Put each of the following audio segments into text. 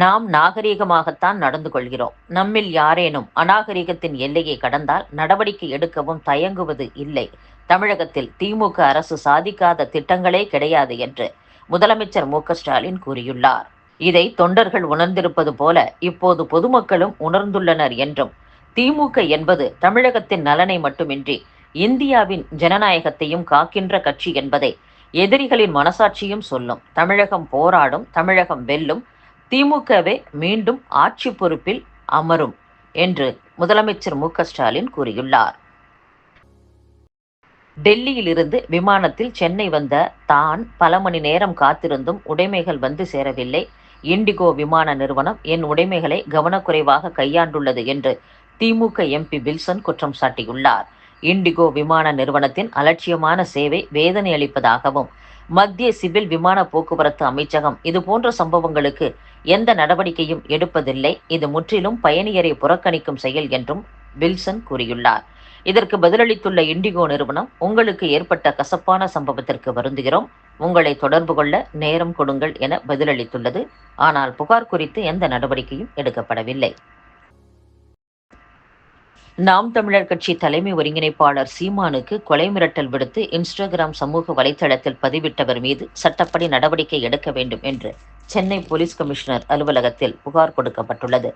நாம் நாகரீகமாகத்தான் நடந்து கொள்கிறோம். நம்மில் யாரேனும் அநாகரீகத்தின் எல்லையை கடந்தால் நடவடிக்கை எடுக்கவும் தயங்குவது இல்லை. தமிழகத்தில் திமுக அரசு சாதிக்காத திட்டங்களே கிடையாது என்று முதலமைச்சர் மு.க.ஸ்டாலின் கூறியுள்ளார். இதை தொண்டர்கள் உணர்ந்திருப்பது போல இப்போது பொதுமக்களும் உணர்ந்துள்ளனர் என்றும், திமுக என்பது தமிழகத்தின் நலனை மட்டுமின்றி இந்தியாவின் ஜனநாயகத்தையும் காக்கின்ற கட்சி என்பதை எதிரிகளின் மனசாட்சியும் சொல்லும். தமிழகம் போராடும், தமிழகம் வெல்லும், திமுகவே மீண்டும் ஆட்சி பொறுப்பில் அமரும் என்று முதலமைச்சர் மு.க.ஸ்டாலின் கூறியுள்ளார். டெல்லியிலிருந்து விமானத்தில் சென்னை வந்த தான் பல மணி நேரம் காத்திருந்தும் உடைமைகள் வந்து சேரவில்லை. இண்டிகோ விமான நிறுவனம் என் உடைமைகளை கவனக்குறைவாக கையாண்டுள்ளது என்று திமுக எம்பி வில்சன் குற்றம் சாட்டியுள்ளார். இண்டிகோ விமான நிறுவனத்தின் அலட்சியமான சேவை வேதனை அளிப்பதாகவும், மத்திய சிவில் விமான போக்குவரத்து அமைச்சகம் இதுபோன்ற சம்பவங்களுக்கு எந்த நடவடிக்கையும் எடுப்பதில்லை. இது முற்றிலும் பயணியரை புறக்கணிக்கும் செயல் என்றும் வில்சன் கூறியுள்ளார். இதற்கு பதிலளித்துள்ள இண்டிகோ நிறுவனம், உங்களுக்கு ஏற்பட்ட கசப்பான சம்பவத்திற்கு வருந்துகிறோம், உங்களை தொடர்பு கொள்ள நேரம் கொடுங்கள் என பதிலளித்துள்ளது. ஆனால் புகார் குறித்து எந்த நடவடிக்கையும் எடுக்கப்படவில்லை. நாம் தமிழர் கட்சி தலைமை ஒருங்கிணைப்பாளர் சீமானுக்கு கொலை மிரட்டல் விடுத்து இன்ஸ்டாகிராம் சமூக வலைதளத்தில் பதிவிட்டவர் மீது சட்டப்படி நடவடிக்கை எடுக்க வேண்டும் என்று சென்னை போலீஸ் கமிஷனர் அலுவலகத்தில் புகார் கொடுக்கப்பட்டுள்ளது.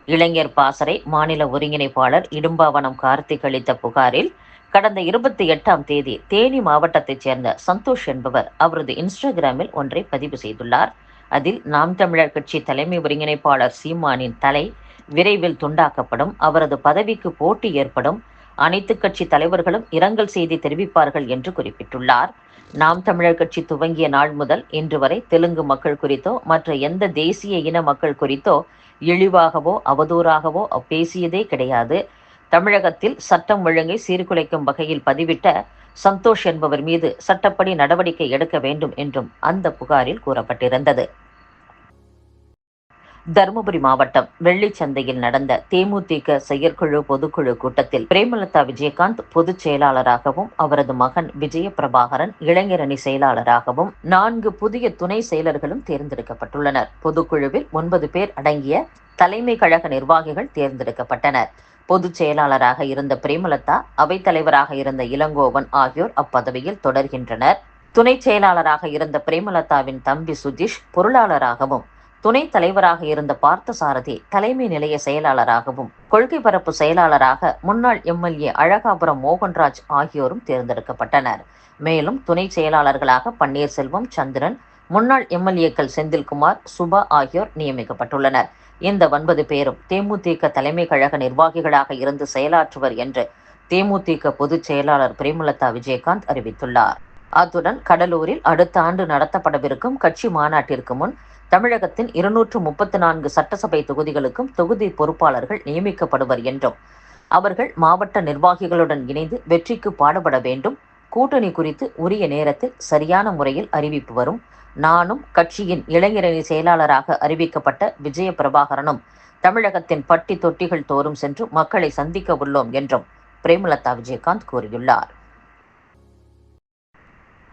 இளைஞர் பாசறை மாநில ஒருங்கிணைப்பாளர் இடும்பாவனம் கார்த்திக் அளித்த புகாரில் கடந்த 28ஆம் தேதி தேனி மாவட்டத்தைச் சேர்ந்த சந்தோஷ் என்பவர் அவரது இன்ஸ்டாகிராமில் ஒன்றை பதிவு செய்துள்ளார். அதில் நாம் தமிழர் கட்சி தலைமை ஒருங்கிணைப்பாளர் சீமானின் தலை விரைவில் துண்டாக்கப்படும், அவரது பதவிக்கு போட்டி ஏற்படும், அனைத்து கட்சி தலைவர்களும் இரங்கல் செய்தி தெரிவிப்பார்கள் என்று குறிப்பிட்டுள்ளார். நாம் தமிழர் கட்சி துவங்கிய நாள் முதல் இன்று வரை தெலுங்கு மக்கள் குறித்தோ மற்ற எந்த தேசிய இன மக்கள் குறித்தோ இழிவாகவோ அவதூறாகவோ பேசியதே கிடையாது. தமிழகத்தில் சட்டம் ஒழுங்கை சீர்குலைக்கும் வகையில் பதிவிட்ட சந்தோஷ் என்பவர் மீது சட்டப்படி நடவடிக்கை எடுக்க வேண்டும் என்றும் அந்த புகாரில் கூறப்பட்டிருந்தது. தருமபுரி மாவட்டம் வெள்ளிச்சந்தையில் நடந்த தேமுதிக செயற்குழு பொதுக்குழு கூட்டத்தில் பிரேமலதா விஜயகாந்த் பொதுச் செயலாளராகவும், அவரது மகன் விஜய பிரபாகரன் இளைஞரணி செயலாளராகவும் 4 புதிய துணை செயலர்களும் தேர்ந்தெடுக்கப்பட்டுள்ளனர். பொதுக்குழுவில் 9 பேர் அடங்கிய தலைமை கழக நிர்வாகிகள் தேர்ந்தெடுக்கப்பட்டனர். பொதுச் செயலாளராக இருந்த பிரேமலதா, அவைத்தலைவராக இருந்த இளங்கோவன் ஆகியோர் அப்பதவியில் தொடர்கின்றனர். துணை செயலாளராக இருந்த பிரேமலதாவின் தம்பி சுஜிஷ் பொருளாளராகவும், துணைத் தலைவராக இருந்த பார்த்தசாரதி தலைமை நிலைய செயலாளராகவும், கொள்கை பரப்பு செயலாளராக முன்னாள் எம்எல்ஏ அழகாபுரம் மோகன்ராஜ் ஆகியோரும் தேர்ந்தெடுக்கப்பட்டனர். மேலும் துணை செயலாளர்களாக பன்னீர்செல்வம், சந்திரன், முன்னாள் எம்எல்ஏக்கள் செந்தில்குமார், சுபா ஆகியோர் நியமிக்கப்பட்டுள்ளனர். இந்த 9 பேரும் தேமுதிக தலைமை கழக நிர்வாகிகளாக இருந்து செயலாற்றுவர் என்று தேமுதிக பொதுச் செயலாளர் பிரேமலதா விஜயகாந்த் அறிவித்துள்ளார். அத்துடன் கடலூரில் அடுத்த ஆண்டு நடத்தப்படவிருக்கும் கட்சி மாநாட்டிற்கு முன் தமிழகத்தின் 234 சட்டசபை தொகுதிகளுக்கும் தொகுதி பொறுப்பாளர்கள் நியமிக்கப்படுவர் என்றும், அவர்கள் மாவட்ட நிர்வாகிகளுடன் இணைந்து வெற்றிக்கு பாடுபட வேண்டும். கூட்டணி குறித்து உரிய நேரத்தில் சரியான முறையில் அறிவிப்பு வரும். நானும் கட்சியின் இளைஞரணி செயலாளராக அறிவிக்கப்பட்ட விஜய பிரபாகரனும் தமிழகத்தின் பட்டி தொட்டிகள் தோறும் சென்று மக்களை சந்திக்க உள்ளோம் என்றும் பிரேமலதா விஜயகாந்த் கூறியுள்ளார்.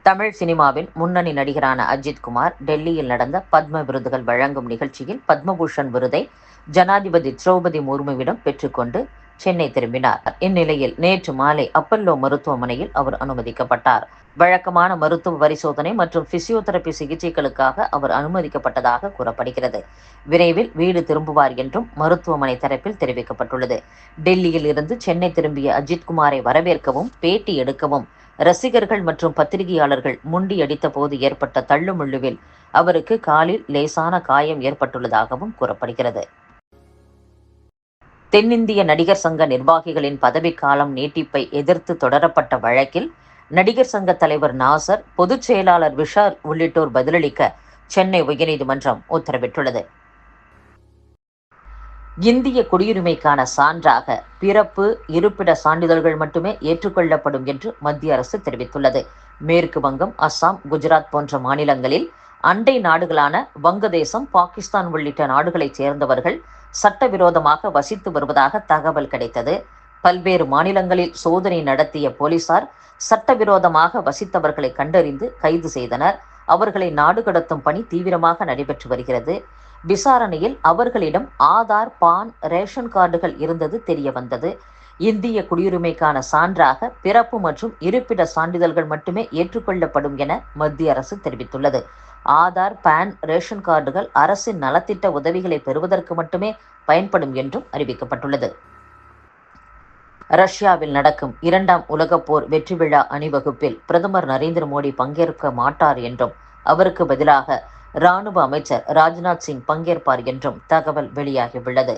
தமிழ் சினிமாவின் முன்னணி நடிகரான அஜித்குமார் டெல்லியில் நடந்த பத்ம விருதுகள் வழங்கும் நிகழ்ச்சியில் பத்மபூஷன் விருதை ஜனாதிபதி திரௌபதி முர்முவிடம் பெற்றுக்கொண்டு சென்னை திரும்பினார். இந்நிலையில் நேற்று மாலை அப்பல்லோ மருத்துவமனையில் அவர் அனுமதிக்கப்பட்டார். வழக்கமான மருத்துவ பரிசோதனை மற்றும் பிசியோதெரபி சிகிச்சைகளுக்காக அவர் அனுமதிக்கப்பட்டதாக கூறப்படுகிறது. விரைவில் வீடு திரும்புவார் என்றும் மருத்துவமனை தரப்பில் தெரிவிக்கப்பட்டுள்ளது. டெல்லியில் இருந்து சென்னை திரும்பிய அஜித்குமாரை வரவேற்கவும் பேட்டி எடுக்கவும் ரசிகர்கள் மற்றும் பத்திரிகையாளர்கள் முண்டியடித்த போது ஏற்பட்ட தள்ளுமுள்ளுவில் அவருக்கு காலில் லேசான காயம் ஏற்பட்டுள்ளதாகவும் கூறப்படுகிறது. தென்னிந்திய நடிகர் சங்க நிர்வாகிகளின் பதவிக்காலம் நீட்டிப்பை எதிர்த்து தொடரப்பட்ட வழக்கில் நடிகர் சங்க தலைவர் நாசர், பொதுச் செயலாளர் விஷால் உள்ளிட்டோர் பதிலளிக்க சென்னை உயர்நீதிமன்றம் உத்தரவிட்டுள்ளது. இந்திய குடியுரிமைக்கான சான்றாக பிறப்பு, இருப்பிட சான்றிதழ்கள் மட்டுமே ஏற்றுக்கொள்ளப்படும் என்று மத்திய அரசு தெரிவித்துள்ளது. மேற்கு வங்கம், அஸ்ஸாம், குஜராத் போன்ற மாநிலங்களில் அண்டை நாடுகளான வங்கதேசம், பாகிஸ்தான் உள்ளிட்ட நாடுகளைச் சேர்ந்தவர்கள் சட்டவிரோதமாக வசித்து வருவதாக தகவல் கிடைத்தது. பல்வேறு மாநிலங்களில் சோதனை நடத்திய போலீசார் சட்டவிரோதமாக வசித்தவர்களை கண்டறிந்து கைது செய்தனர். அவர்களை நாடு கடத்தும் பணி தீவிரமாக நடைபெற்று வருகிறது. விசாரணையில் அவர்களிடம் ஆதார், பான், ரேஷன் கார்டுகள் இருந்தது தெரிய வந்தது. இந்திய குடியுரிமைக்கான சான்றாக பிறப்பு மற்றும் இருப்பிட சான்றிதழ்கள் மட்டுமே ஏற்றுக்கொள்ளப்படும் என மத்திய அரசு தெரிவித்துள்ளது. ஆதார், பான், ரேஷன் கார்டுகள் அரசின் நலத்திட்ட உதவிகளை பெறுவதற்கு மட்டுமே பயன்படும் என்றும் அறிவிக்கப்பட்டுள்ளது. ரஷ்யாவில் நடக்கும் 2ஆம் உலகப் போர் வெற்றி விழா அணிவகுப்பில் பிரதமர் நரேந்திர மோடி பங்கேற்க மாட்டார் என்றும், அவருக்கு பதிலாக ராணுவ அமைச்சர் ராஜ்நாத் சிங் பங்கேற்பார் என்றும் தகவல் வெளியாகியுள்ளது.